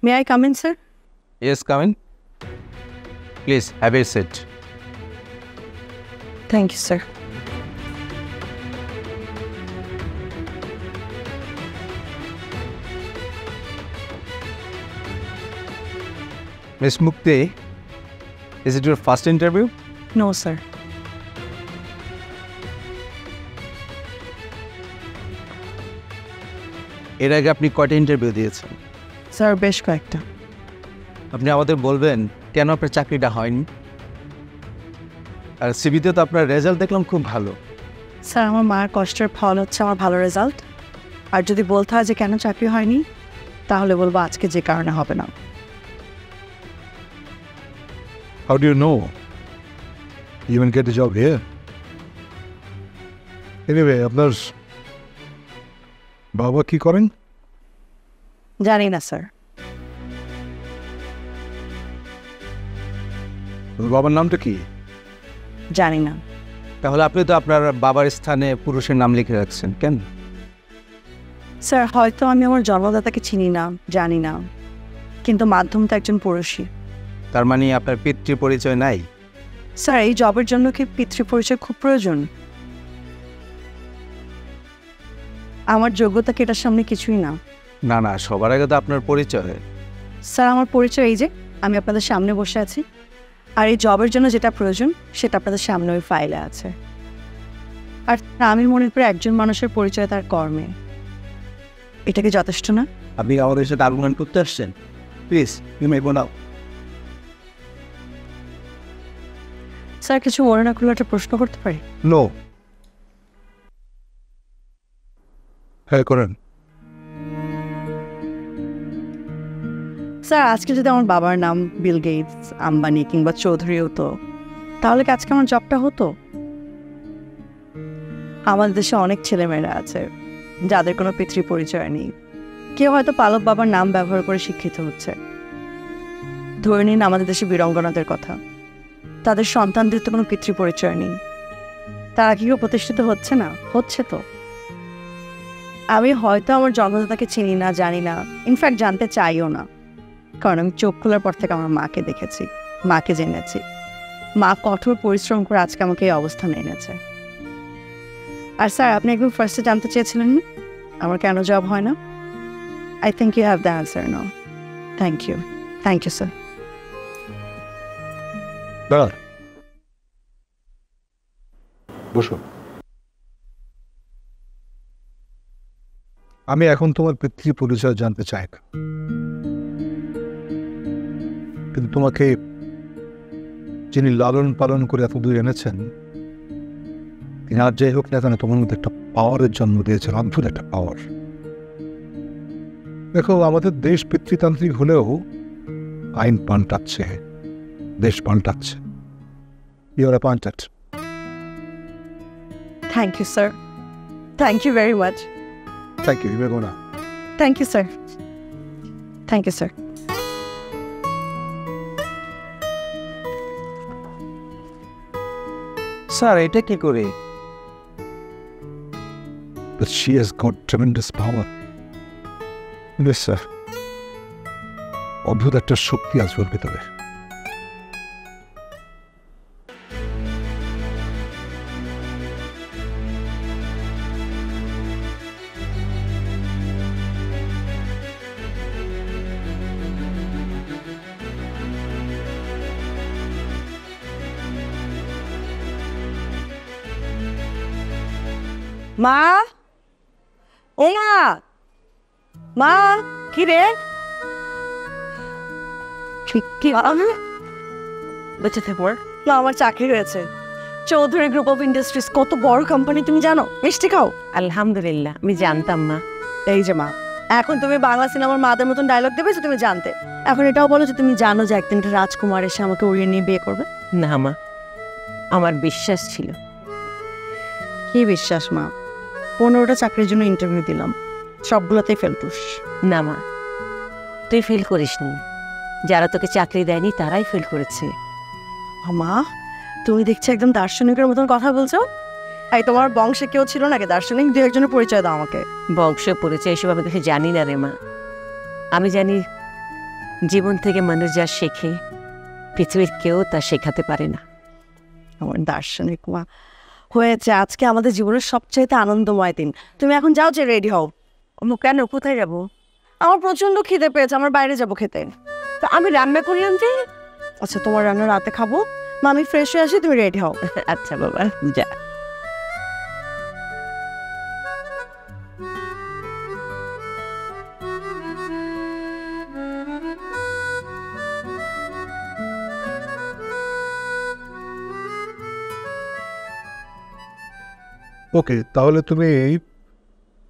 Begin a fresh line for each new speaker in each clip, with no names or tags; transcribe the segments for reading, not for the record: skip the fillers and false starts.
May I come in, sir?
Yes, come in. Please, have a seat.
Thank you, sir.
Miss Mukti, is it your first interview?
No, sir.
এর আগে আপনি কয়টা interview দিয়েছেন?
Sir বেশ কয়েকটা।
আপনি আমাদের বলবেন কেন আপনার চাকরিটা হয়নি? আর সিভিতে তো আপনার রেজাল্ট দেখলাম খুব ভালো।
স্যার আমার মায়ের কষ্টের ফল হচ্ছে আমার ভালো রেজাল্ট। আর যদি বলতে হয় যে কেন চাকরি হয়নি, তাহলে বলবো আজকে যে কারণে হবে না।
How do you know? You even get a job here? Anyway, আপনার বাবা কি করেন?
জানি না স্যার।
বাবার নামটা কি?
জানি না।
তাহলে আপনি তো আপনার বাবার স্থানে পুরুষের নাম লিখে রাখছেন কেন?
স্যার হয়তো আমি আমার জন্মদাতাকে চিনি না, জানি না, কিন্তু মাধ্যম তো একজন পুরুষই।
তার মানে আপনার পিতৃ পরিচয় নাই?
স্যার এই জবের জন্য কি পিতৃ পরিচয় খুব প্রয়োজন? আমার যোগ্যতা কি এটার সামনে কিছুই না।
না না, সবার আগে তো আপনার পরিচয়।
স্যার আমার পরিচয় এই যে আমি আপনাদের সামনে বসে আছি, আর এই জবের জন্য যেটা প্রয়োজন সেটা আপনাদের সামনে ওই ফাইলে আছে। আর আমি মনে করি একজন মানুষের পরিচয় তার কর্মে। এটা কি যথেষ্ট না?
আপনি আমাদের সাথে আর্গুমেন্ট করতে আসছেন? Please you may go now.
Sir কিছু মনে না করলে একটা প্রশ্ন করতে পারি?
নো। হ্যাঁ করেন।
স্যার আজকে যদি আমার বাবার নাম বিল গেটস, আম্বানি কিংবা চৌধুরী হতো, তাহলে কি আজকে আমার জবটা হতো? আমাদের দেশে অনেক ছেলেমেয়েরা আছে যাদের কোনো পিতৃ পরিচয় নেই। কেউ হয়তো পালক বাবার নাম ব্যবহার করে শিক্ষিত হচ্ছে। ধরে নিন আমাদের দেশে বীরাঙ্গনাদের কথা, তাদের সন্তানদের তো কোনো পিতৃ পরিচয় নেই। তারা কি কেউ প্রতিষ্ঠিত হচ্ছে না? হচ্ছে তো। আমি হয়তো আমার জন্মদাতাকে চিনি না, জানি না, ইনফ্যাক্ট জানতে চাইও না, কারণ আমি চোখ খোলার পর থেকে আমার মাকে দেখেছি, মাকে জেনেছি। মা কঠোর পরিশ্রম করে আজকে আমাকে এই অবস্থানে এনেছে। আর স্যার আপনি একদম ফার্স্টে জানতে চেয়েছিলেন না আমার কেন জব হয় না? I think you have the answer now. Thank you sir.
দাঁড়া, বসো। আমি এখন তোমার পিতৃ পরিচয় জানতে চাই না, কিন্তু তোমাকে যিনি লালন পালন করে এত দূর এনেছেন, তিনি আর যাই হোক না কেন তোমার মধ্যে একটা পাওয়ারের জন্ম দিয়েছেন, অদ্ভুত একটা পাওয়ার। দেখো, আমাদের দেশ পিতৃতান্ত্রিক হলেও আইন পাল্টাচ্ছে, দেশ পাল্টাচ্ছে। You are appointed.
Thank you sir, thank you very much.
Thank you. You না।
Thank you sir, thank you sir.
Sir এটা কি করে?
But she has got tremendous power. Yes, sir. অদ্ভুত একটা শক্তি আছে ওর ভিতরে।
মা, ও মা, মা, কি রে? বেঁচে থাকবো না, আমার চাকরি হয়েছে। চৌধুরী গ্রুপ অফ ইন্ডাস্ট্রিজ কত বড় কোম্পানি তুমি জানো? মিষ্টি খাও।
আলহামদুলিল্লাহ, আমি জানতাম না।
এই যে মা, এখন তুমি বাংলা সিনেমার মাদের মতন ডায়লগ দেবে যে তুমি জানতে। এখন এটাও বলো যে তুমি জানো যে একদিন একটা রাজকুমার এসে আমাকে উড়িয়ে নিয়ে বিয়ে করবে।
না মা, আমার বিশ্বাস ছিল।
কি বিশ্বাস মা? 15টা চাকরির জন্য ইন্টারভিউ দিলাম, সবগুলোতেই ফেলতুস।
না মা, তুই ফেল করিসনি, যারা তোকে চাকরি দেয়নি তারাই ফেল করেছে।
মা তুমি দেখছি একদম দার্শনিকের মতন কথা বলছো। এই তোমার বংশে কেউ ছিল নাকি দার্শনিক? দু একজনের পরিচয় দাও আমাকে।
বংশ পরিচয় এসব আমি কিছু জানি না রে মা। আমি জানি জীবন থেকে মানুষ যা শেখে পৃথিবীর কেউ তা শেখাতে পারে না।
আমার দার্শনিক মা হয়েছে। আজকে আমাদের জীবনের সবচাইতে আনন্দময় দিন। তুমি এখন যাও, যে রেডি হও।
কেন, কোথায় যাব?
আমার প্রচন্ড খিদে পেয়েছে, আমার বাইরে যাব খেতে।
তা আমি রান্না করি আনতে।
আচ্ছা, তোমার রান্না রাতে খাবো। মা, আমি ফ্রেশ হয়ে আসি, তুমি রেডি হও।
আচ্ছা বাবা, যা।
ওকে, তাহলে তুমি এই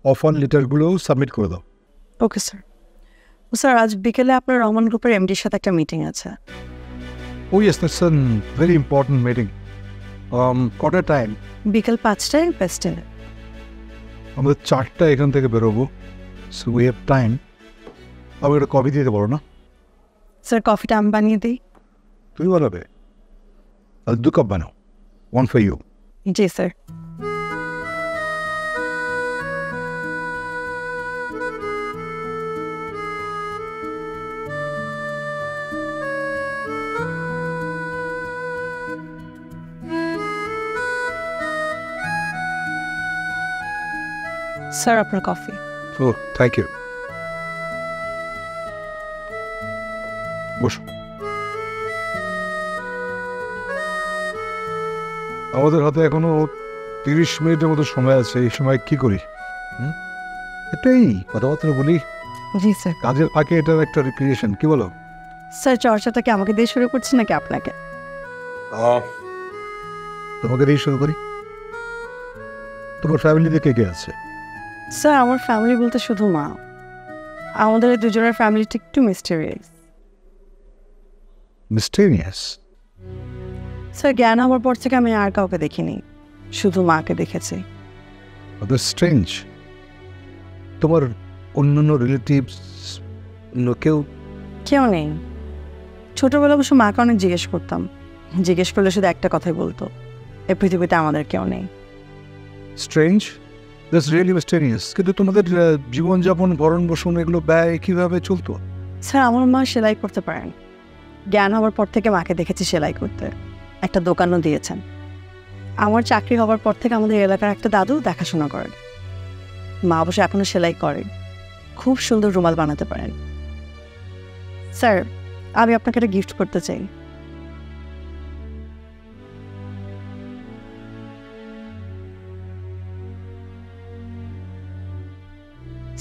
অফার লেটারগুলো সাবমিট করে দাও।
Okay sir. স্যার, আজ বিকেলে আপনার রহমান গ্রুপের এমডির সাথে একটা মিটিং আছে।
Oh yes, that's a very important meeting. কটার টাইম?
বিকেল 5টায় পেস্টেলে।
আমাদের 4টা এখান থেকে বেরোবো, সো উই হ্যাভ টাইম। আমি একটা কফি দিতে পারো না?
স্যার, কফিটা আমি বানিয়ে দিই।
তুমি বানাবে? আর 2 কাপ বানাও, 1 ফর ইউ।
জি স্যার। স্যার, আপনার কফি।
ও, থ্যাংক ইউ। বসো। আমাদের হাতে এখনো 30 মিনিটের মতো সময় আছে। এই সময় কি করি? এটাই কথাবার্তা বলি।
জি স্যার।
কাজের ফাঁকে এটার একটা রিক্রিয়েশন, কি বলো?
স্যার, চর্চাটা কি আমাকে দিয়ে শুরু করছি নাকি আপনাকে?
তোমাকে দিয়ে শুরু করি। তোমার ফ্যামিলিতে কে কে আছে?
স্যার, আমার ফ্যামিলি বলতে শুধু মা। আমাদের এই দুজনের ফ্যামিলিটা একটু মিস্টেরিয়াস।
মিস্টেরিয়াস?
স্যার, জ্ঞান হওয়ার পর থেকে আমি আর কাউকে দেখিনি, শুধু মাকে দেখেছি।
স্ট্রেঞ্জ। তোমার অন্যান্য রিলেটিভস কেউ?
কেউ নেই। ছোটবেলা অবশ্য মাকে অনেক জিজ্ঞেস করতাম। জিজ্ঞেস করলে শুধু একটা কথাই বলতো, এই পৃথিবীতে আমাদের কেউ নেই।
Strange, that's really mysterious. কিন্তু তোমাদের জীবনযাপন, ভরণ পোষণ, এগুলো ব্যয় কিভাবে চলতো?
স্যার, আমার মা সেলাই করতে পারেন। জ্ঞান হওয়ার পর থেকে মাকে দেখেছি সেলাই করতে। একটা দোকানও দিয়েছেন। আমার চাকরি হওয়ার পর থেকে আমাদের এলাকার একটা দাদু দেখাশোনা করেন। মা অবশ্য এখনও সেলাই করেন, খুব সুন্দর রুমাল বানাতে পারেন। স্যার, আমি আপনাকে একটা গিফট করতে চাই।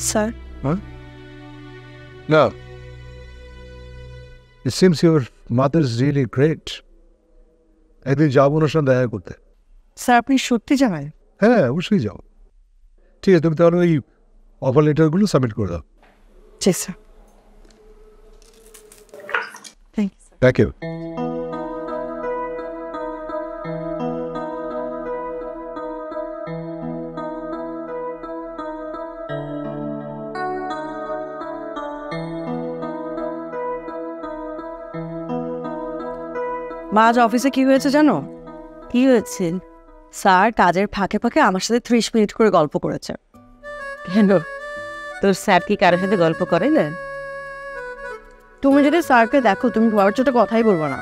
Sir.
No. It seems your mother is really great. একদিন যাবো ওনার সঙ্গে দেখা করতে।
স্যার, আপনি সত্যি যাবেন?
হ্যাঁ, অবশ্যই যাও। ঠিক আছে, তুমি তাহলে ওই অফার লেটারগুলো সাবমিট করে দাও।
জি sir. Thank you.
Thank you.
মা, আজ অফিসে কি হয়েছে জানো?
কি হয়েছে?
স্যার কাজের ফাঁকে ফাঁকে আমার সাথে 30 মিনিট করে গল্প করেছে।
কেন, তোর স্যার কি কারোর সাথে গল্প করে না?
তুমি যদি স্যারকে দেখো, তুমি বাবার চোটে কথাই বলবো না।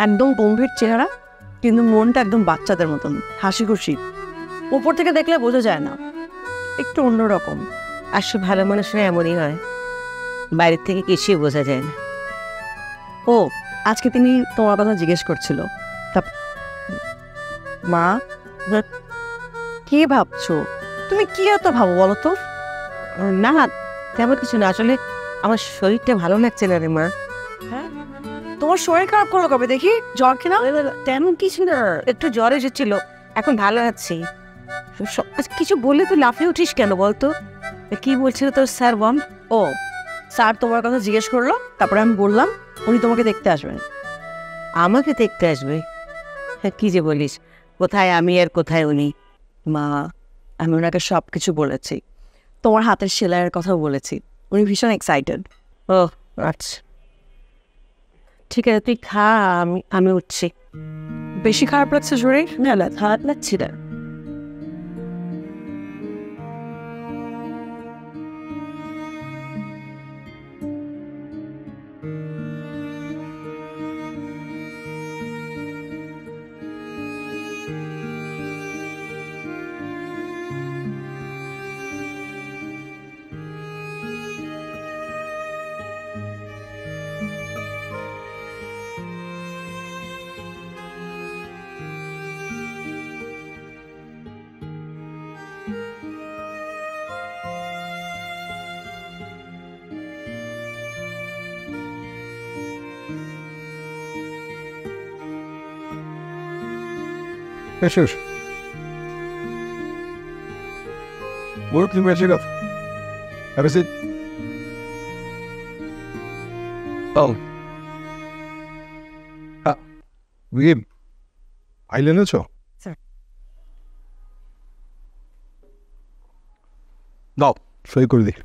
একদম গম্ভীর চেহারা, কিন্তু মনটা একদম বাচ্চাদের মতন, হাসি খুশি। উপর থেকে দেখলে বোঝা যায় না, একটু অন্যরকম।
আসলে ভালো মানুষরা এমনই হয়, বাইরের থেকে কিছুই বোঝা যায় না।
ও, আজকে তিনি তোমার কথা জিজ্ঞেস করছিল। তা মা, কি ভাবছো? তুমি কি এত ভাবো বলো তো?
না, তেমন কিছু না। আসলে আমার শরীরটা ভালো লাগছে না রে মা।
হ্যাঁ, তোমার শরীর খারাপ করলো কবে দেখি? জ্বর কিনা?
তেমন কিছু না, একটু জ্বর এসেছিল, এখন ভালো আছি। কিছু বললে তুই লাফিয়ে উঠিস কেন বলতো? কি বলছিল তোর স্যার বল?
ও, স্যার তোমার কথা জিজ্ঞেস করলো, তারপরে আমি বললাম উনি তোমাকে দেখতে আসবেন।
আমাকে দেখতে আসবে? হ্যাঁ, কি যে বলিস, কোথায় আমি আর কোথায় উনি?
মা, আমি ওনাকে সব কিছু বলেছি, তোমার হাতের সেলাইয়ের কথাও বলেছি। উনি ভীষণ এক্সাইটেড।
ও আচ্ছা, ঠিক আছে, তুই খা, আমি উঠছি।
বেশি খারাপ লাগছে শরীর?
না না, খারাপ লাগছি না।
এসে এসো বলো তুমি এসে গেছো Have a seat. Oh. Vim, আইলে এনেছো?
Sir.
দাও সই করে দিই।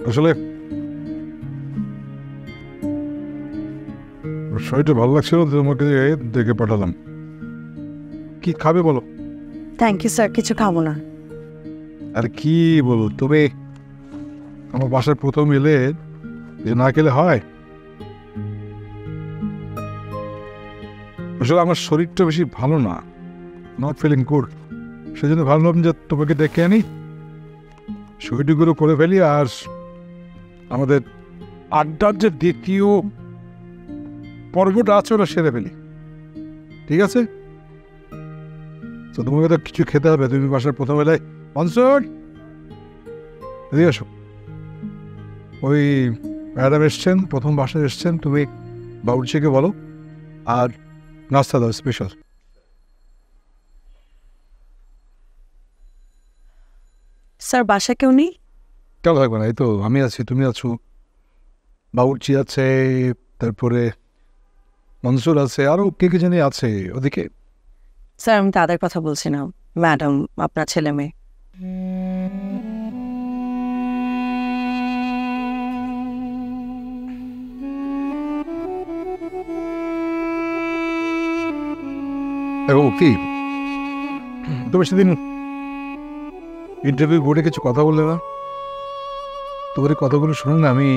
আসলে সইটা ভালো লাগছিল তোমাকে দেখে পাঠালাম। কি খাবে বলো?
থ্যাংক ইউ স্যার, কিছু খাবো না।
আর কি বলো, তুমি আমার বাসায় প্রথম এলে যে না খেলে হয়? আসলে আমার শরীরটা বেশি ভালো না, নট ফিলিং গুড, সেজন্য ভাবলাম যে তোমাকে ডেকে আনি, সইটুগুলো করে ফেলি, আর আমাদের আড্ডার যে দ্বিতীয় পর্বটা আছে ওটা সেরে ফেলি। ঠিক আছে? তো তোমাকে তো কিছু খেতে হবে, তুমি বাসার প্রথম বেলায় মনসুর এদিকে আসো। ওই ম্যাডাম এসছেন, প্রথম বাসায় এসছেন, তুমি বাবুর্চিকে বলো আর নাস্তা দাও স্পেশাল।
স্যার বাসা কেউ নেই?
কেন থাকবে না, এই তো আমি আছি, তুমি আছো, বাবুর্চি আছে, তারপরে মনসুর আছে, আরও কে কে জানি আছে ওদিকে।
স্যার আমি তাদের কথা বলছি না, ম্যাডাম আপনার ছেলে মেয়ে।
দেখো কি তুমি সেদিন ইন্টারভিউ বোর্ডে কিছু কথা বললে না? তোমার এই কথাগুলো শুনে না আমি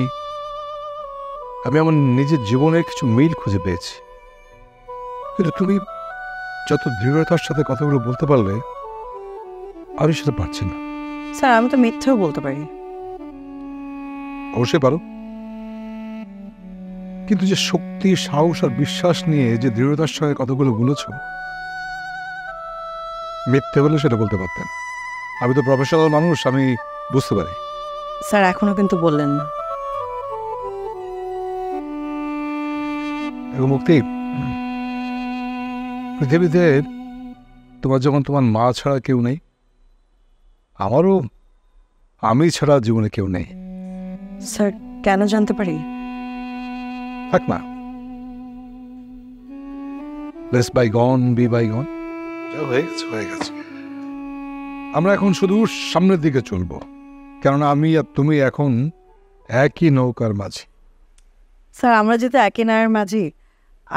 আমার নিজের জীবনে কিছু মিল খুঁজে পেয়েছি। কিন্তু তুমি যত দৃঢ়তার সাথে কথাগুলো বলতে পারলে আমি সেটা পারছি না।
স্যার আমি তো মিথ্যেও বলতে পারি।
অবশ্যই পারো, কিন্তু যে শক্তি, সাহস আর বিশ্বাস নিয়ে যে দৃঢ়তার সঙ্গে কথাগুলো বলেছ, মিথ্যে হলে সেটা বলতে পারতেন। আমি তো প্রফেশনাল মানুষ, আমি বুঝতে পারি।
স্যার এখনো কিন্তু বললেন না।
মুক্তি, পৃথিবীতে তোমার যখন তোমার মা ছাড়া কেউ নেই, আমারও আমি ছাড়া জীবনে কেউ নেই।
স্যার কেন জানতে পারি?
থাক না, লেটস বাইগন বি বাইগন, হয়ে গেছে হয়ে গেছে। আমরা এখন শুধু সামনের দিকে চলবো, কেননা আমি আর তুমি এখন একই নৌকার মাঝি।
স্যার আমরা যেহেতু একই নায়ের মাঝি,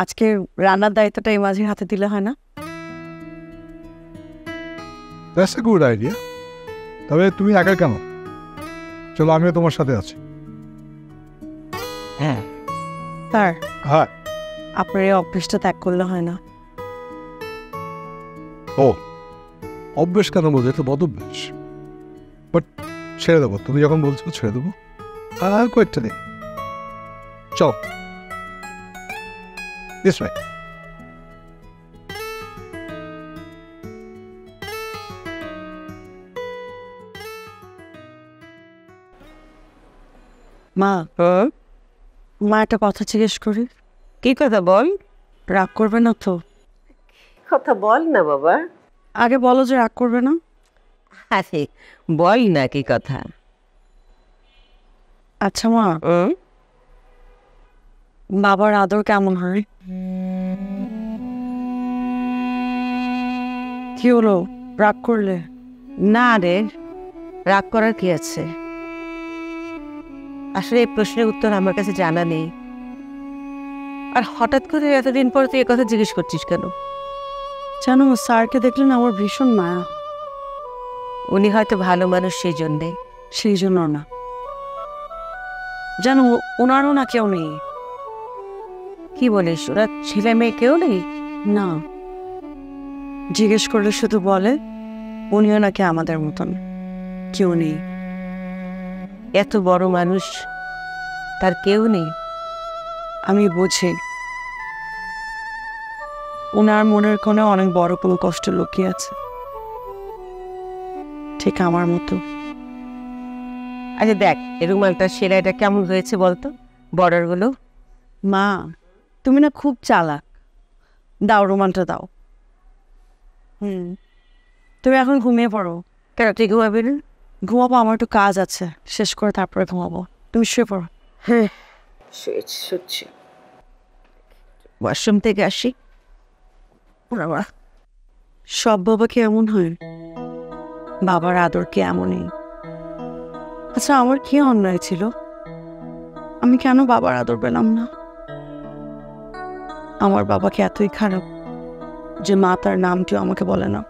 আজকে রান্নার দায়িত্বটা এই মাঝির হাতে দিলে হয় না?
That's a good idea. তবে তুমি একা কেন? চলো আমিও তোমার সাথে আছি।
হ্যাঁ স্যার,
হ্যাঁ।
আপনার এই অভ্যেসটা ত্যাগ করলে হয় না?
ও অভ্যেস কেন বলছো? এটা বদ অভ্যেস। বাট ছেড়ে দেবো, তুমি যখন বলছো ছেড়ে দেবো। আর কয়েকটা দিন চল, দিস ওয়ে।
মা, মা একটা কথা জিজ্ঞেস করি।
কি কথা বল?
রাগ করবে না তো?
কথা বল না বাবা।
আগে বলো যে রাগ করবে না।
আরে বল না কি কথা।
আচ্ছা মা, বাবার আদর কেমন হয়? কি হলো, রাগ করলে?
না রে, রাগ করার কি আছে? আসলে এই প্রশ্নের উত্তর আমার কাছে জানা নেই। আর হঠাৎ করে এতদিন পর তুই কথা জিজ্ঞেস করছিস কেন?
জানো স্যারকে দেখলে না আমার ভীষণ মায়া।
উনি হয়তো ভালো মানুষ, সেই জন্যে।
সেই জন্য না, জানো ওনারও না কেউ নেই।
কি বলিস, ওরা ছেলে মেয়ে কেউ নেই?
না, জিজ্ঞেস করলে শুধু বলে উনিও নাকি আমাদের মতন কেউ নেই।
এত বড় মানুষ, তার কেউ নেই?
আমি বুঝি ওনার মনের কোণে অনেক বড় কোনো কষ্ট লুকিয়ে আছে, ঠিক আমার মতো।
আচ্ছা দেখ, এই রুমালটা সেলাইটা কেমন হয়েছে বলতো? বর্ডারগুলো?
মা, তুমি না খুব চালাক। দাও, রুমালটা দাও। তুমি এখন ঘুমিয়ে পড়ো।
কেন তুই ঘুমাবি না?
ঘুমাবো, আমার একটু কাজ আছে, শেষ করে তারপরে ঘুমাবো। তুমি শুয়ে পড়ো।
হ্যাঁ, শুচ্ছি। ওয়াশরুম থেকে আসি। বাবা,
সব বাবা কি এমন হয়? বাবার আদর কি এমনই? আচ্ছা, আমার কি অন্যায় ছিল? আমি কেন বাবার আদর পেলাম না? আমার বাবাকে এতই খারাপ যে মা তার নামটিও আমাকে বলে না।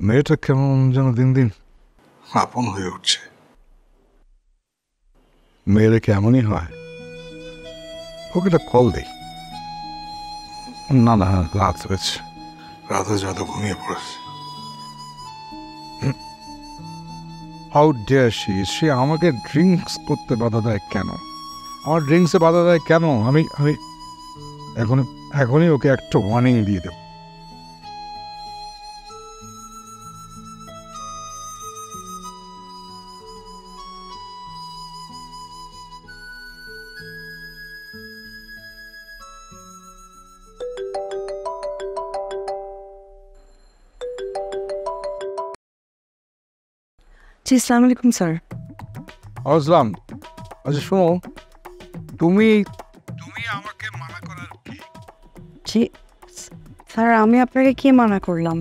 মেয়েটা কেমন যেন দিন দিন আপন হয়ে উঠছে। মেয়েরা কেমনই হয়। ওকে একটা কল দেই। না না, রাত হয়েছে, রাতে যত ঘুমিয়ে পড়েছে। হাউ ডেয়ার শি, সে আমাকে ড্রিঙ্কস করতে বাধা দেয় কেন? আমার ড্রিঙ্কসে বাধা দেয় কেন? আমি আমি এখনই ওকে একটা ওয়ার্নিং দিয়ে দেব।
জি, আসসালামু আলাইকুম স্যার।
আসলাম। আচ্ছা শোনো, তুমি আমাকে মানা করার কি?
জি স্যার, আমি আপনাকে কি মানা করলাম?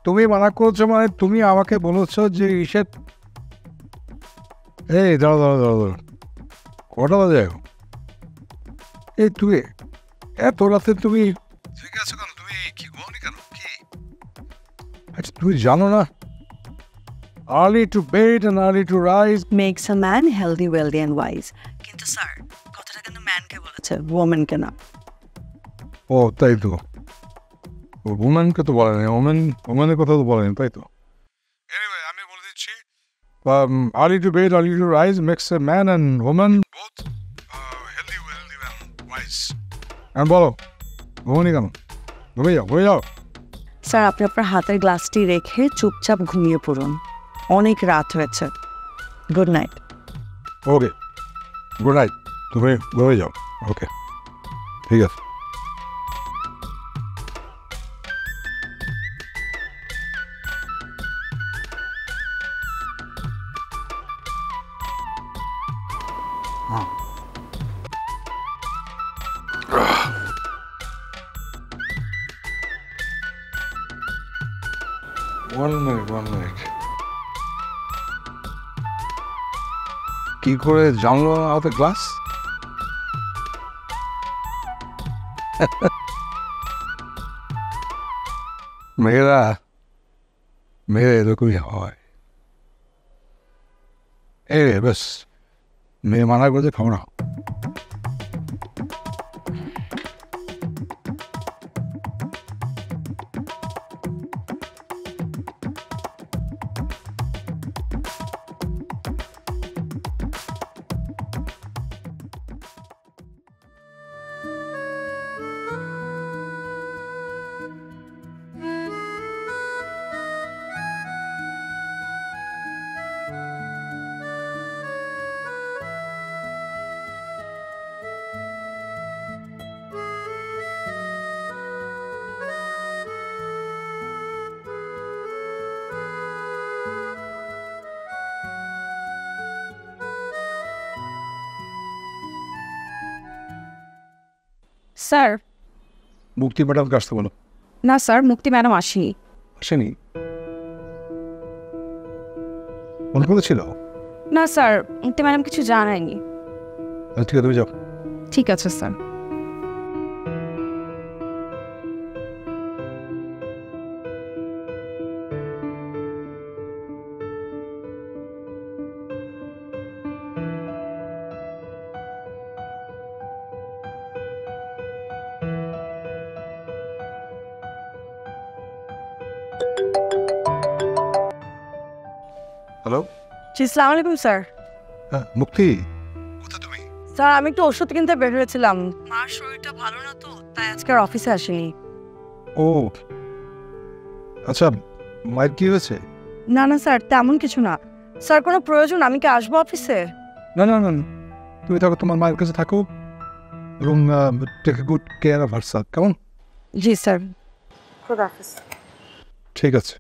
তুমি মানা করছো মানে তুমি আমাকে বলেছ যে ইসের। এই দাঁড়ো দাঁড়ো দাঁড়ো দাঁড়ো, কটা বাজে? এই তুই এত রাতে তুমি জেগে আছো কেন? তুমি কি ঘুমাওনি কেন? কি আচ্ছা তুমি জানো না, early to bed and early to rise
makes a man healthy, wealthy and wise. কিন্তু স্যার, কথাটা কিন্তু ম্যানকে বলেছে, ওমেনকে না।
ও তাই তো, ওমেনকে তো বলে না, ওমেনের কথা তো বলেনি, তাই তো। Anyway, আমি বলে দিচ্ছি, early to bed, early to rise makes a man and woman both healthy, wealthy and wise. And বলো, ঘুমোনি কেন? ঘুমিয়ে যাও।
স্যার, আপনি আপনার হাতের গ্লাসটি রেখে চুপচাপ ঘুমিয়ে পড়ুন। অনেক রাত হয়েছে। Good night.
Okay, good night. তুমি ঘুমিয়ে যাও। ওকে, ঠিক আছে। One minute. কি করে জানলো হাতে গ্লাস? মেয়েরা এরকমই হয়। বেশ, মেয়ে মানা করতে খাও না।
স্যার,
মুক্তি ম্যাডামকে আসতে বলো।
না স্যার, মুক্তি ম্যাডাম আসেনি।
আসেনি? ফোন করেছিল?
না স্যার, মুক্তি ম্যাডাম কিছু জানায়নি।
ঠিক আছে, তুমি যাও।
ঠিক আছে স্যার।
হ্যালো,
জি, আসসালামু আলাইকুম স্যার।
হ্যাঁ মুক্তি, কোথায় তুমি?
স্যার আমি একটু ওষুধ কিনতে বের হয়েছিলাম, মার শরীরটা ভালো না তো, তাই আজকে আর অফিসে আসিনি।
ও আচ্ছা, মায়ের কি হয়েছে?
না না স্যার, তেমন কিছু না। স্যার কোনো প্রয়োজন আমি কি আসবো অফিসে?
না না না না, তুমি থাকো, তোমার মায়ের কাছে থাকো এবং take good care of herself, কেমন?
জি স্যার।
ঠিক আছে।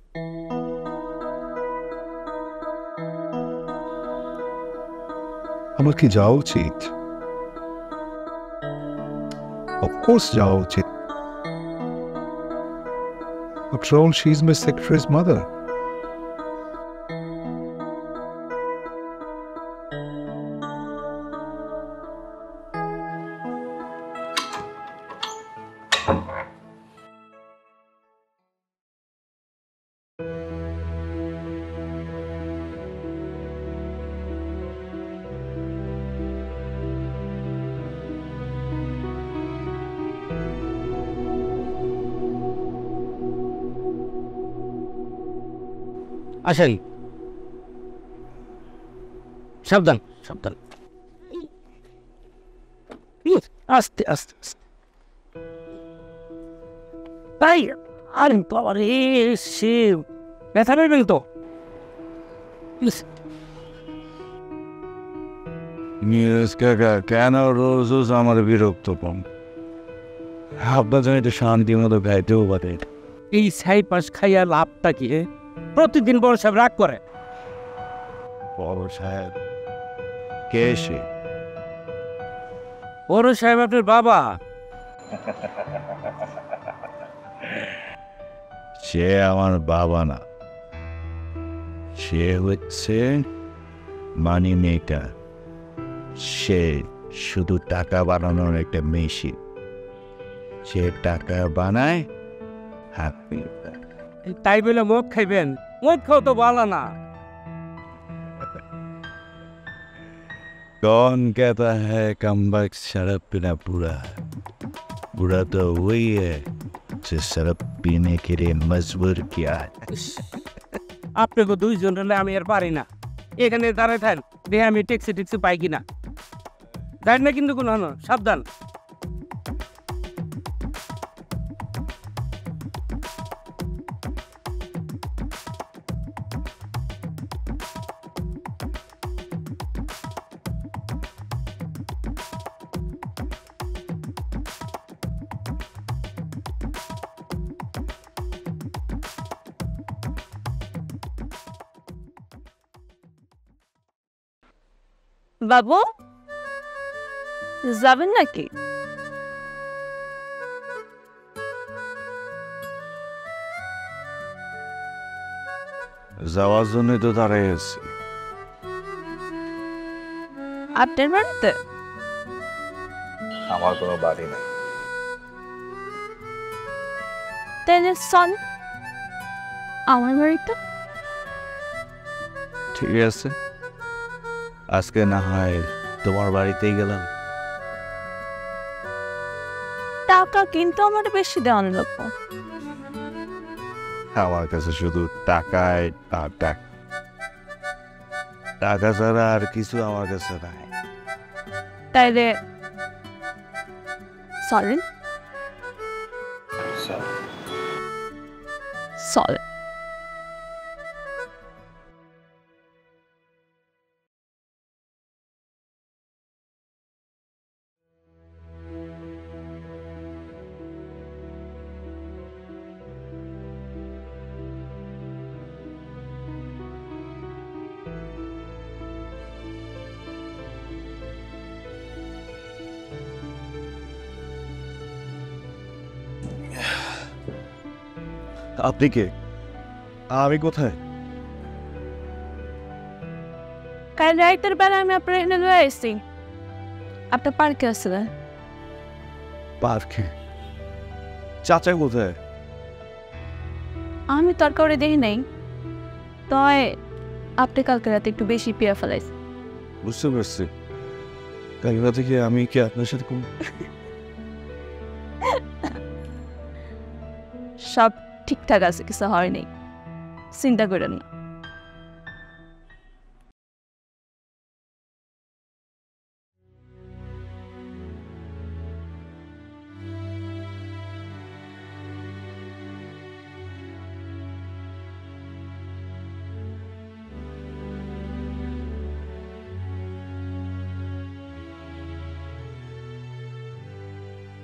আমার কি যাওয়া উচিত? অফকোর্স যাওয়া উচিত। After all, she's my secretary's mother.
আসেন, সাবধান সাবধান, আস্তে আস্তে আস্তে। তাই আরে বাবা রে, সে ব্যথা পেবেন তো।
কেন রোজ রোজ আমার বিরক্ত কম? আপনার জন্য একটু শান্তি মতো খাইতেও পারে।
এই ছাই পাশ খাইয়া লাভটা কি? প্রতিদিন বড় সাহেব রাগ করে।
বড় সাহেব কে সে?
বড় সাহেব আপনার বাবা।
সে আমার বাবা না, সে হচ্ছে মানি মেকার। সে শুধু টাকা বানানোর একটা মেশিন। সে টাকা বানায়, হ্যাপি।
তাই বলে মদ খাইবেন? মদ খাও তো ভালো না।
कौन कहता है कम वक्त शराब पीना बुरा? बुरा तो वही है जो शराब पीने के लिए मजबूर किया है।
আপনাকে দুইজন হলে আমি আর পারি না। এখানে দাঁড়ায় থাকেন, দেখে আমি ট্যাক্সি ট্যাক্সি পাই কিনা। যাই না কিন্তু কোনো সাবধান।
বাবু যাবেন নাকি?
যাওয়ার জন্য তো দাঁড়াই আছি।
আপনার বাড়িতে?
আমার কোনো বাড়ি নাই।
তাহলে চল আমার বাড়িতে।
ঠিক আছে, আজকে না হয় তোমার বাড়িতেই গেলাম।
টাকা কিন্তু আমার বেশি দেওয়ান লাগবে।
আমার কাছে শুধু টাকায় আর টাকা, টাকা ছাড়া আর কিছু আমার কাছে নাই।
তাইলে চলেন। চল।
আপনি কে? আমি কোথায়?
কাল রাতের বেলা আমি আপনার এখানে লয়ে আসছি। আপনার পার্কে আসছিলেন।
পার্কে? চাচা কোথায়?
আমি তোর কাউরে দেখি নাই, তয় আপনি কালকে রাতে একটু বেশি পিয়া ফেলাইছে।
বুঝতে পারছি। কাল রাতে কি আমি কি আপনার সাথে কোনো
সব ঠিকঠাক আছে, কিছু হয়নি, চিন্তা করেন না।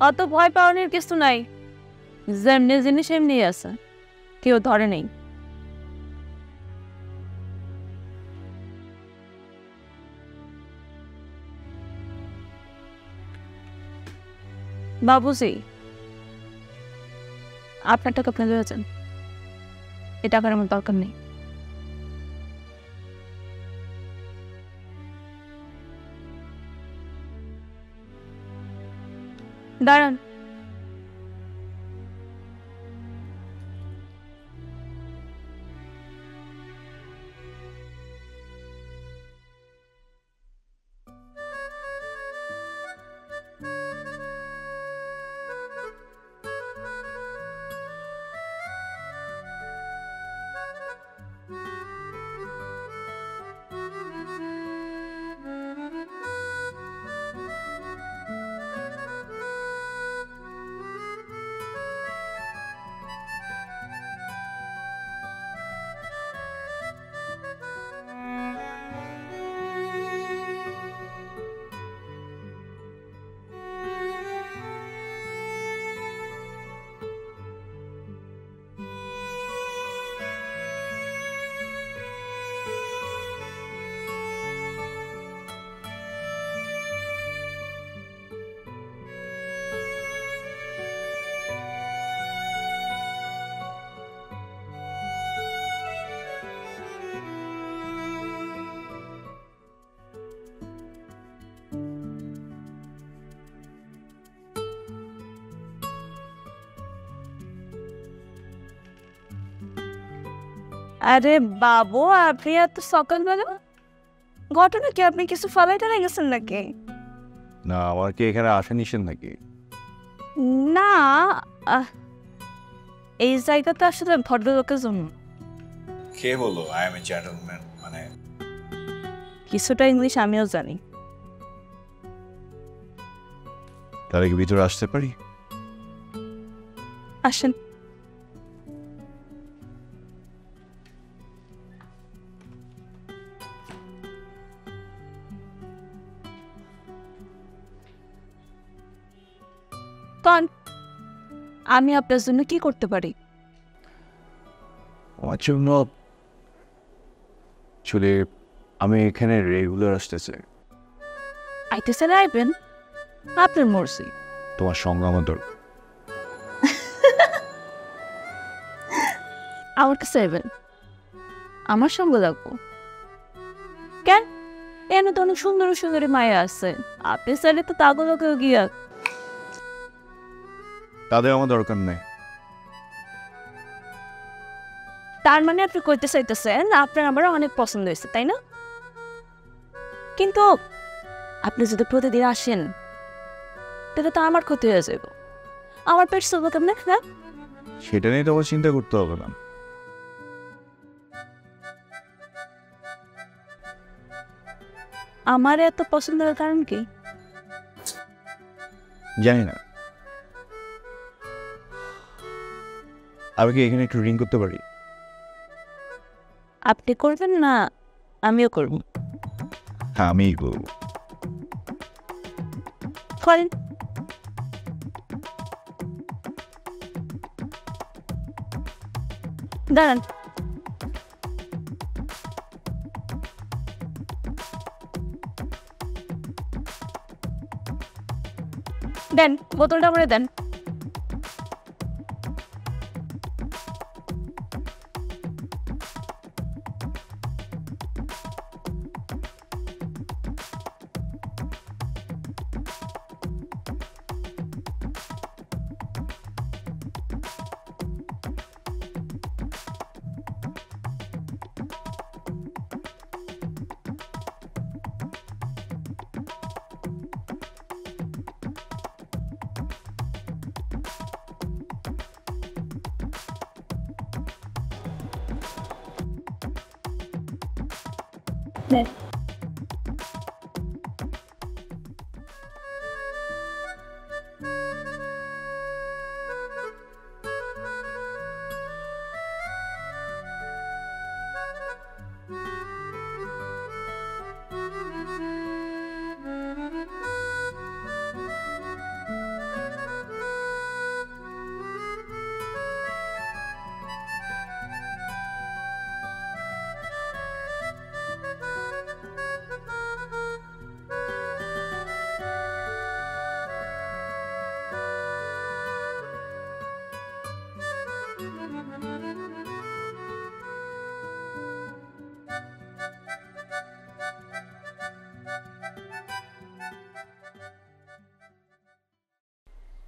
অত ভয় পাওয়ানোর কিছু নাই, যেমনি জিনিস এমনি আছে, কেউ ধরে নেই। বাবুজি, আপনার টাকা আপনি লয়েছেন, এ টাকার আমার দরকার নেই। দাঁড়ান, আরে বাবু, আপনি এত সকালবেলা, ঘটনা কি? আপনি কিছু ফালাই টালাই গেছেন নাকি?
না, আমার কি এখানে আসা নিষেধ নাকি?
না, এই জায়গাটা আসলে ভদ্রলোকের জন্য।
কে বলো আই এম এ জেন্টলম্যান? মানে
কিছুটা ইংলিশ আমিও জানি।
তাহলে কি ভিতরে আসতে পারি?
আসেন। কন, আমি আপনার জন্য কি করতে পারি?
আমার জন্য চলে, আমি এখানে রেগুলার আসতেছে।
আইতেছেন, আইবেন, আপনার মর্জি।
তোমার সঙ্গ আমার দরকার।
আমার কাছে আইবেন, আমার সঙ্গ লাগবো কেন? এনে তো অনেক সুন্দর সুন্দরী মায়া আছে, আপনি চাইলে তো তাগুলোকেও গিয়া।
তাদের আমার দরকার নেই।
তার মানে আপনি কইতে চাইতেছেন আপনার আমার অনেক পছন্দ হয়েছে, তাই না? কিন্তু আপনি যদি প্রতিদিন আসেন তাহলে তো আমার ক্ষতি হয়ে যাবে, আমার পেট চলবে কেমনে? হ্যাঁ,
সেটা নিয়ে তোমার চিন্তা করতে হবে না।
আমার এত পছন্দের কারণ কি?
জানি না। আমি কি এখানে একটু রিং করতে পারি?
আপনি করবেন না, আমিও করব।
হ্যাঁ, আমিই করবো।
করেন। দাঁড়ান, দেন বোতলটা করে দেন।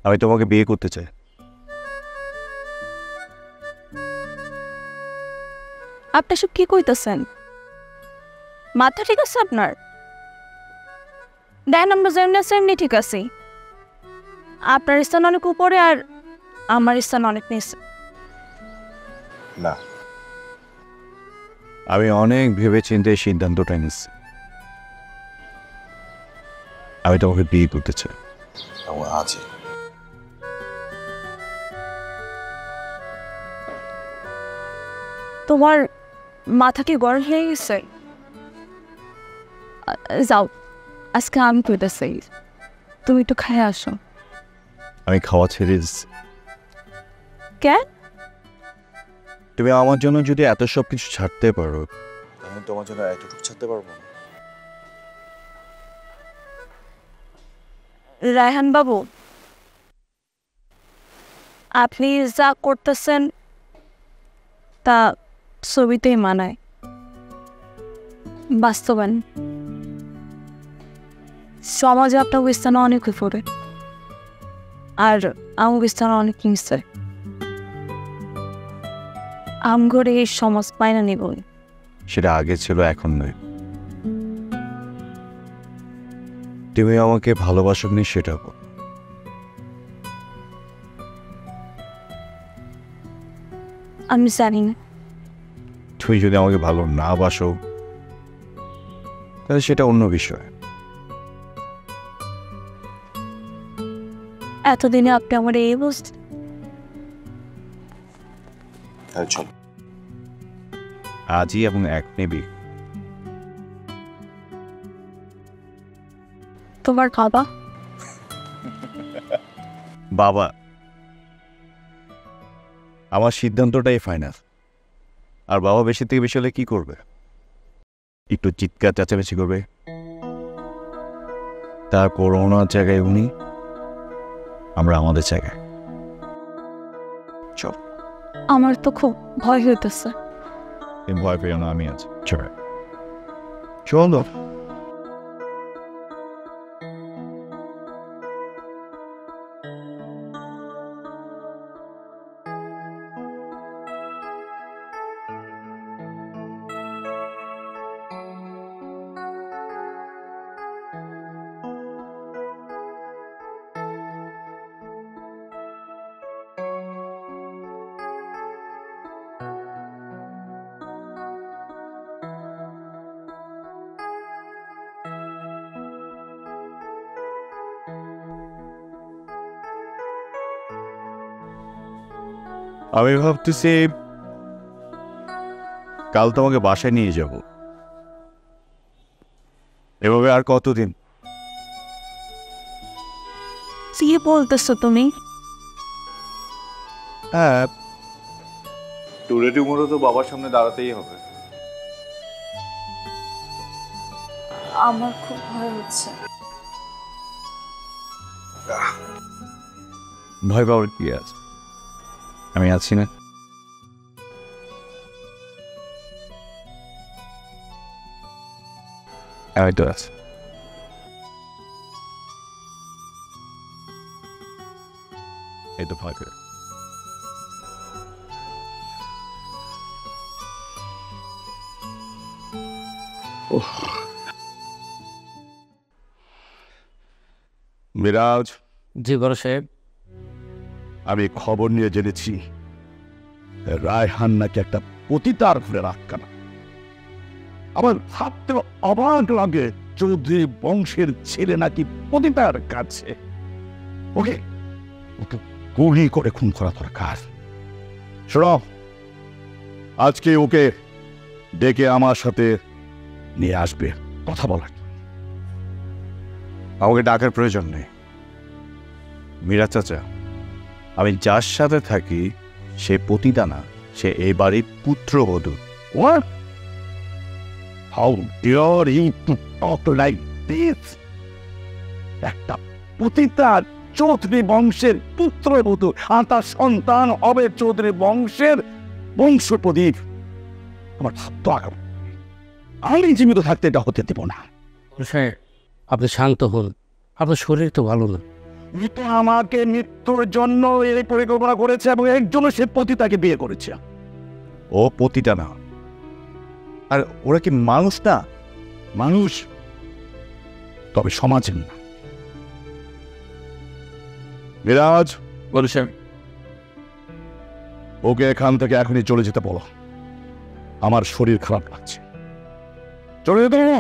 আমি তোমাকে বিয়ে করতে চাই।
আপনি সব কি কইতেছেন? মাথা ঠিক আছে আপনার? দেন আমরা যেমনি আছি এমনি ঠিক আছি। আপনার স্থান অনেক উপরে আর আমার স্থান অনেক নিচে।
না, আমি অনেক ভেবে চিন্তে সিদ্ধান্তটা নিচ্ছি। আমি তোমাকে বিয়ে করতে চাই। আছে
তোমার মাথা কি গরম হয়ে গেছে? যাও, আজকে আমি কইতেছি, তুমি একটু খাই আসো।
আমি খাওয়া ছেড়ে দিচ্ছি।
কেন?
তুমি আমার জন্য যদি এত সব কিছু ছাড়তে পারো, তাহলে তোমার জন্য এতটুকু ছাড়তে পারবো না।
রায়হান বাবু, আপনি যা করতেছেন তা ছবিতেই মানায়, বাস্তবায়ন। সমাজে আপনার স্থান অনেক উপরে আর আমার স্থান অনেক নিচে। আমগরে এই সমাজ পায় নিব।
সেটা আগে ছিল, এখন নয়। তুমি আমাকে ভালোবাসো নি সেটা বল।
আমি জানি না।
তুমি যদি আমাকে ভালো না বাসো তাহলে সেটা অন্য বিষয়।
এতদিনে আপনি আমার এই বুঝতে।
আজই এবং এক নেবি।
তোমার বাবা?
বাবা, আমার সিদ্ধান্তটাই ফাইনাল। আর বাবা বেশি থেকে বেশি হলে কি করবে? একটু চিৎকার চেঁচামেচি করবে। তারপর ওনার জায়গায় উনি, আমরা আমাদের জায়গায়। চল।
আমার তো খুব ভয় হইতেছে।
তুমি ভয় পেও না, আমি আছি। চল। আমি ভাবতেছি কাল তোমাকে বাসায় নিয়ে যাব। এভাবে আর কতদিন?
কি বলতেছো তুমি?
হ্যাঁ, টুরে টুমোরও তো বাবার সামনে দাঁড়াতেই হবে।
আমার খুব ভয় হচ্ছে।
ভয় পাওয়ার কি আছে? আমি আছি না? আমি তো আছি। এই তো ভয় করে। মিরাজ।
জি বড় সাহেব।
আমি খবর নিয়ে জেনেছি রায়হান নাকি একটা পতিতার ঘুরে রাখকানা। আমার ভাবতে অবাক লাগে, চৌধুরী বংশের ছেলে নাকি পতিতার কাছে। ওকে ওকে গুলি করে খুন করা দরকার। শোনো, আজকে ওকে ডেকে আমার সাথে নিয়ে আসবে কথা বলার। আমাকে ডাকার প্রয়োজন নেই। মীরা চাচা, আমি যার সাথে থাকি সে পতিতা না, সে এই বাড়ির পুত্রবধূ। What? How dare you to talk like this? একটা পতিতার চৌধুরী বংশের পুত্রবধূ, আর তার সন্তান হবে চৌধুরী বংশের বংশ প্রদীপ। আমার ভাবতো আগাম, আমি জীবিত থাকতে এটা হতে দেব না।
সাহেব আপনি শান্ত হন, আপনার শরীর তো ভালো না।
ও তো আমাকে মৃত্যুর জন্য এই পরিকল্পনা করেছে এবং এর জন্য সে পতিতাকে বিয়ে করেছে। ও পতিতা না, আর ওরা কি মানুষ না? মানুষ, তবে সমাজের না। মিরাজ,
বলছেন
ওকে এখান থেকে এখনই চলে যেতে বলো, আমার শরীর খারাপ লাগছে। চলে যেতে বলো।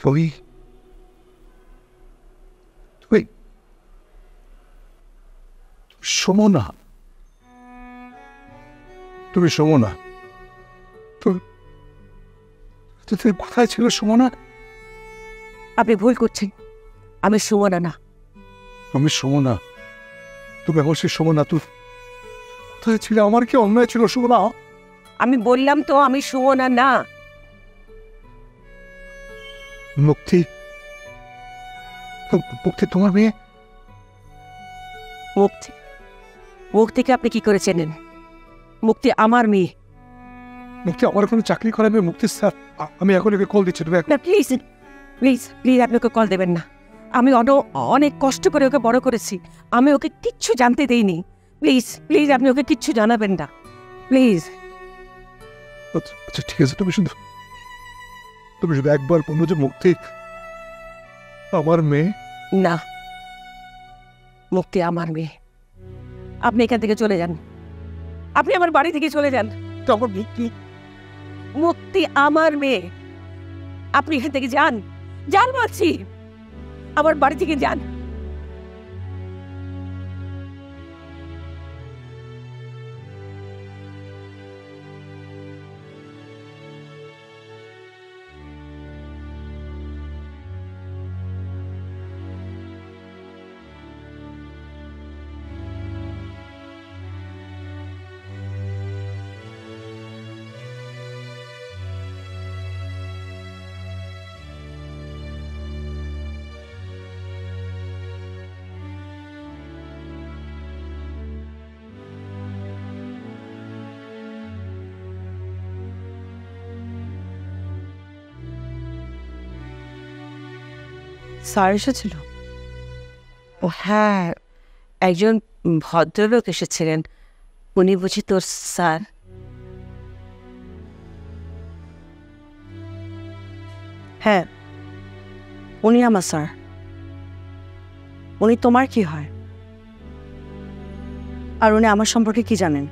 তুমি তুমি সমনা, তুমি সমনা, তুমি কোথায় ছিল সমনা?
আপনি ভুল করছেন, আমি সুমনা না।
আমি সমনা, তুমি এখন সে সমনা, তুই কোথায় ছিলে? আমার কি অন্যায় ছিল সমনা?
আমি বললাম তো আমি সুমনা না।
মুক্তি, মুক্তি তোমার মেয়ে?
মুক্তি, মুক্তিকে আপনি কি করে চেনেন? মুক্তি আমার মেয়ে।
মুক্তি আমার কোনো চাকরি করে মেয়ে? মুক্তি স্যার, আমি এখন ওকে কল দিচ্ছি, তুমি
না প্লিজ প্লিজ প্লিজ আপনি ওকে কল দেবেন না। আমি অনেক কষ্ট করে ওকে বড় করেছি, আমি ওকে কিচ্ছু জানতে দেইনি। প্লিজ প্লিজ আপনি ওকে কিচ্ছু জানাবেন না প্লিজ।
আচ্ছা ঠিক আছে, তুমি শুধু একবার বলো যে মুক্তি আমার মেয়ে।
না, মুক্তি আমার মেয়ে। আপনি এখান থেকে চলে যান, আপনি আমার বাড়ি থেকে চলে যান।
আমার মুক্তি,
মুক্তি আমার মেয়ে। আপনি এখান থেকে যান, যান বলছি, আমার বাড়ি থেকে যান। স্যার এসেছিল? ও হ্যাঁ, একজন ভদ্রলোক এসেছিলেন। উনি বুঝি তোর স্যার?
হ্যাঁ, উনি আমার স্যার। উনি তোমার কি হয়? আর উনি আমার সম্পর্কে কি জানেন?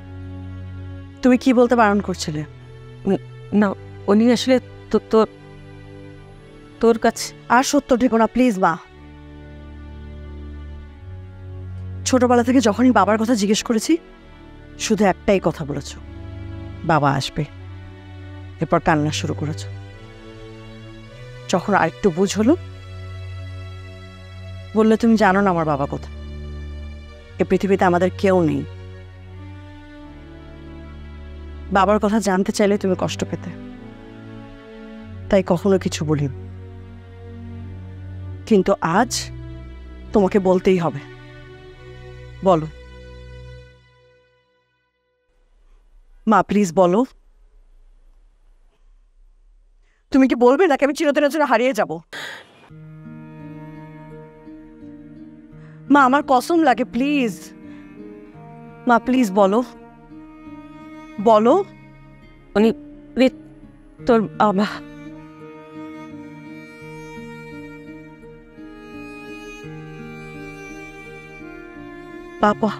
তুমি কি বলতে বারণ করছিলে?
না, উনি আসলে তোর তোর কাছে।
আর সত্য ঠেকো না প্লিজ মা। ছোটবেলা থেকে যখনই বাবার কথা জিজ্ঞেস করেছি শুধু একটাই কথা বলেছ, বাবা আসবে। এরপর কান্না শুরু করেছ। যখন আরেকটু বুঝ হলো বললে তুমি জানো না আমার বাবা কোথায়। এ পৃথিবীতে আমাদের কেউ নেই। বাবার কথা জানতে চাইলে তুমি কষ্ট পেতে, তাই কখনো কিছু বলি। কিন্তু আজ তোমাকে বলতেই হবে। বলো মা, প্লিজ বলো। তুমি কি বলবে নাকি আমি চিরদিনের জন্য হারিয়ে যাব? মা আমার কসম লাগে, প্লিজ মা, প্লিজ বলো বলো।
উনি তোর বাবা।
বাবা?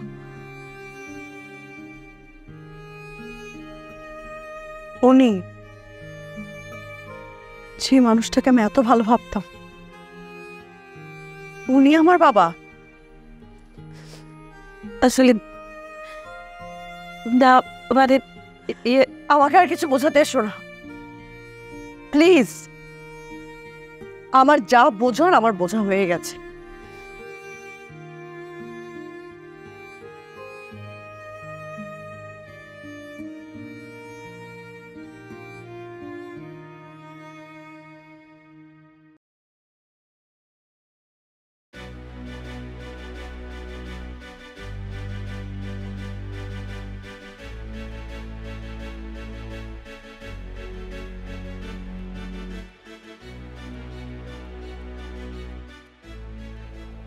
উনি যে মানুষটাকে আমি এত ভালো ভাবতাম, উনি আমার বাবা?
আসলে না, মানে
আমাকে আর কিছু বোঝাতে এসো না প্লিজ। আমার যা বোঝার আমার বোঝা হয়ে গেছে।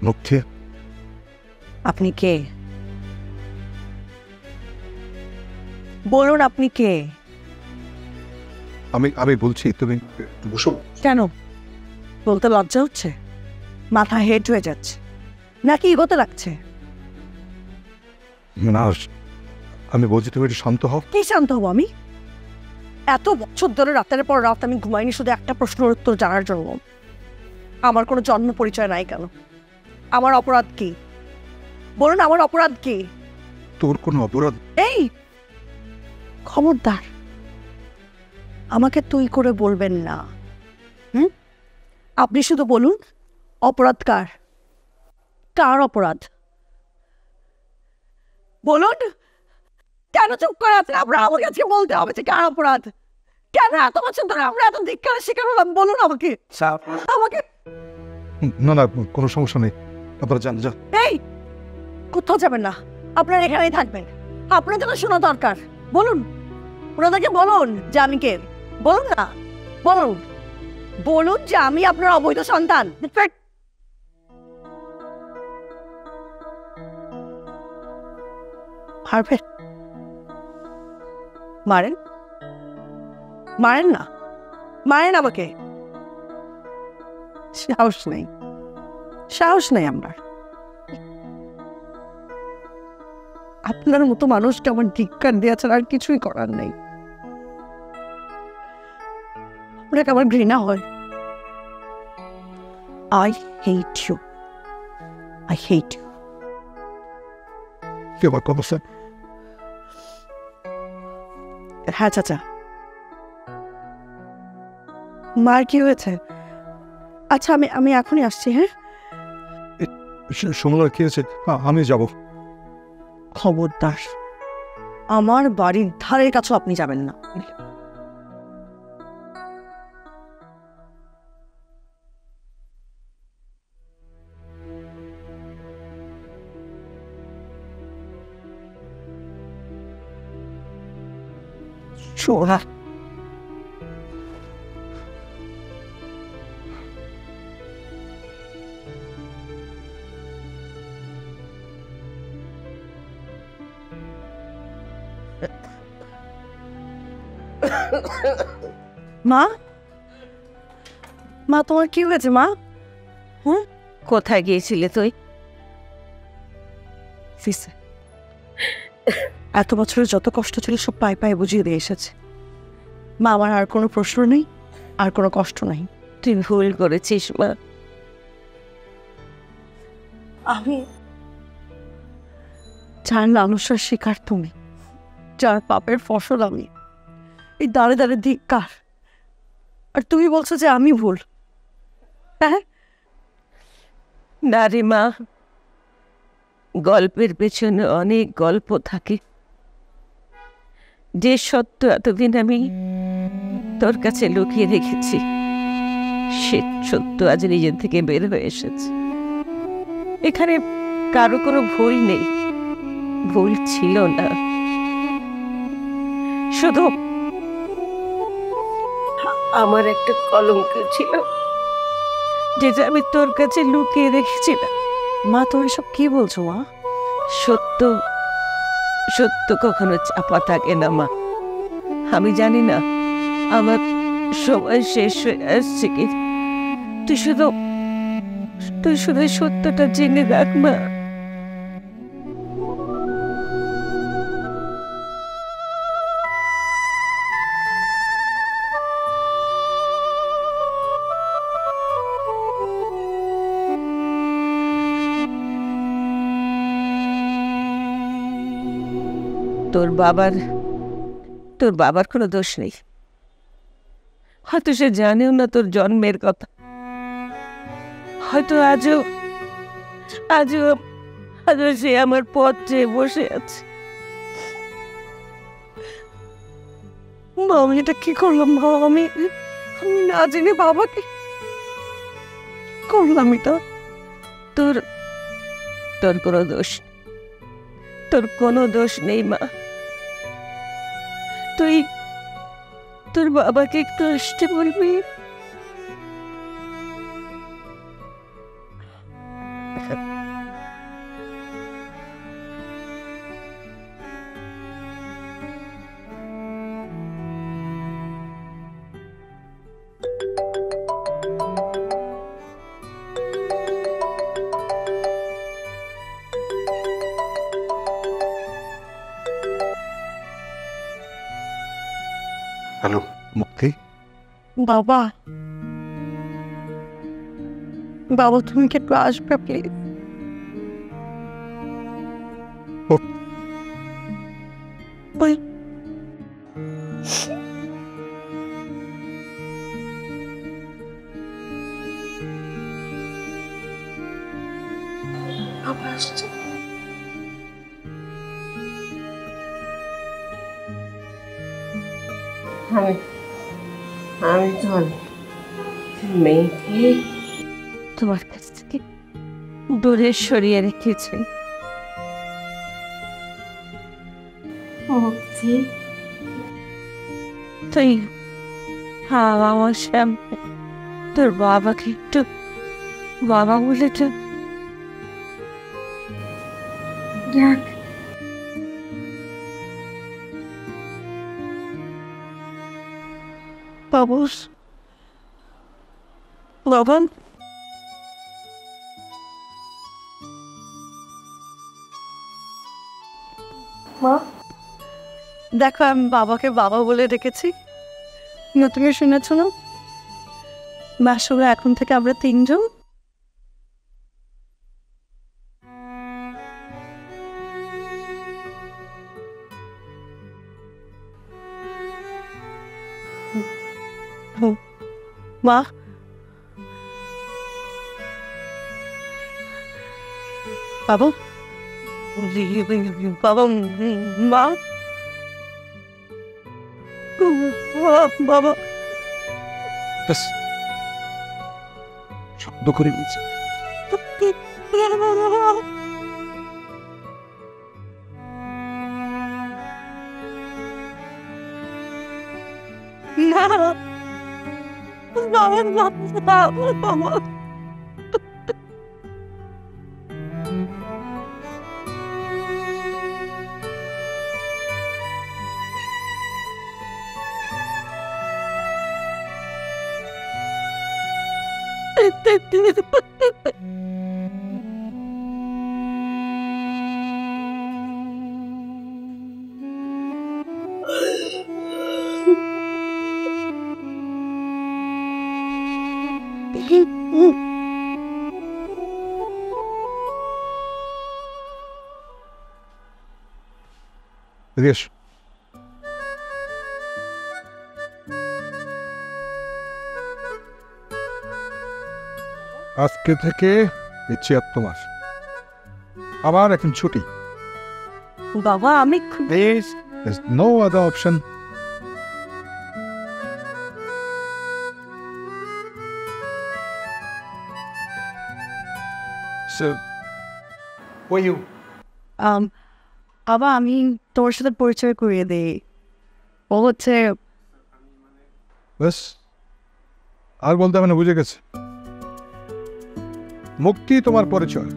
মুক্তি,
আপনি কে? বলুন আপনি কে?
আমি বলছি, তুমি বসো।
কেন বলতে লজ্জা হচ্ছে? মাথা হেড হয়ে যাচ্ছে নাকি ইগোতে লাগছে?
না, আমি বলছি তুমি একটু শান্ত হও।
কি শান্ত হবো আমি? এত বছর ধরে রাতের পর রাত আমি ঘুমাইনি শুধু একটা প্রশ্নের উত্তর জানার জন্য। আমার কোনো জন্ম পরিচয় নাই কেন? আমার অপরাধ কি? বলুন আমার অপরাধ কি?
তোর কোনো অপরাধ?
এই খবরদার আমাকে তুই করে বলবেন না। আপনি শুধু বলুন অপরাধ কার? কার অপরাধ বলুন। কেন চুপ করে আছেন আপনারা? আমাকে আজকে বলতে হবে যে কার অপরাধ। কেন এত বছর ধরে আমরা এত ধিক্কারের শিকার হলাম? বলুন আমাকে। আমাকে।
না না, কোনো সমস্যা নেই, আপনারা যান যান।
এই কোথাও যাবেন না, আপনারা এখানেই থাকবেন। আপনার জন্য শোনা দরকার। বলুন ওনাদেরকে বলুন যে আমি কে। বলুন না, বলুন বলুন যে আমি আপনার অবৈধ সন্তান। পারবেন? মারেন মারেন না, মারেন আমাকে। সাহস নেই, সাহস নেই আমার। আপনার মতো মানুষকে আমার ধিক্কার দেওয়া ছাড়া আর কিছুই করার নেই। আপনাকে আমার ঘৃণা হয়। I hate you. I hate you.
কি আমার কথা স্যার?
হ্যাঁ চাচা, মার কি হয়েছে? আচ্ছা আমি এখনই আসছি। হ্যাঁ
সমলার কি হয়েছে? আমি যাব।
খবরদার আমার বাড়ির ধারের কাছেও আপনি যাবেন না।
সোহা,
মা, মা তোমার কি হয়েছে মা?
কোথায় গিয়েছিলে তুই?
ফিসে এত বছরের যত কষ্ট ছিল সব পায়ে পায়ে বুঝিয়ে দিয়ে এসেছে মা। আমার আর কোনো প্রশ্ন নেই, আর কোনো কষ্ট নাই।
তুই ভুল করেছিস মা।
আমি যার লালসার শিকার তুমি, যার পাপের ফসল আমি, এই দাঁড়ে দাঁড়ে ধিক্কার, আর তুমি বলছো যে আমি ভুল? হ্যাঁ,
না রে মা, গল্পের পেছনে অনেক গল্প থাকে। যে সত্য এতদিন আমি তোর কাছে লুকিয়ে রেখেছি, সে সত্য আজ নিজের থেকে বের হয়ে এসেছে। এখানে কারো কোনো ভুল নেই, ভুল ছিল না, শুধু আমার একটা কলঙ্ক ছিল যেটা আমি তোর কাছে লুকিয়ে রেখেছিলাম।
মা তুমি সব কি বলছো মা?
সত্য সত্য কখনো চাপা থাকে না মা। আমি জানি না আমার সময় শেষ হয়ে আসছে কি, তুই শুধু সত্যটা জেনে রাখ মা। তোর বাবার কোনো দোষ নেই, হয়তো সে জানেও না তোর জন্মের কথা। হয়তো আজও সে আমার পথ চেয়ে বসে আছে।
মা আমি এটা কি করলাম মা? আমি না জেনে বাবাকে করলাম এটা।
তোর কোনো দোষ, তোর কোনো দোষ নেই মা। তুই তোর বাবাকে একটু আসতে বলবি?
হ্যালো মুক্তি,
বাবা, বাবা তুমি কি একটু আসবে প্লিজ? বাবা আসছে।
আমি তোর মেয়েকে তোমার কাছ থেকে দূরে সরিয়ে রেখেছি। মুক্তি, তুই আমার সামনে তোর বাবাকে একটু বাবা বলে তো ডাক।
বাবুস, লবণ, মা দেখো আমি বাবাকে বাবা বলে ডেকেছি। তুমি শুনেছ না? আসলে এখন থেকে আমরা তিনজন। মা, বাবা, বাবা, মা, বাবা
ব্যাস শব্দ করে নিয়েছে।
বাবা
এদিকে এসো। আজকে থেকে এই চেয়ার তোমার, আবার এখন ছুটি।
বাবা আমি
Please, there's no other option. So, who are you?
বাবা আমি তোর সাথে পরিচয় করিয়ে দিই। ও হচ্ছে
ব্যাস, আর বলতে হবে না, বুঝে গেছে। মুক্তি তোমার পরিচয়।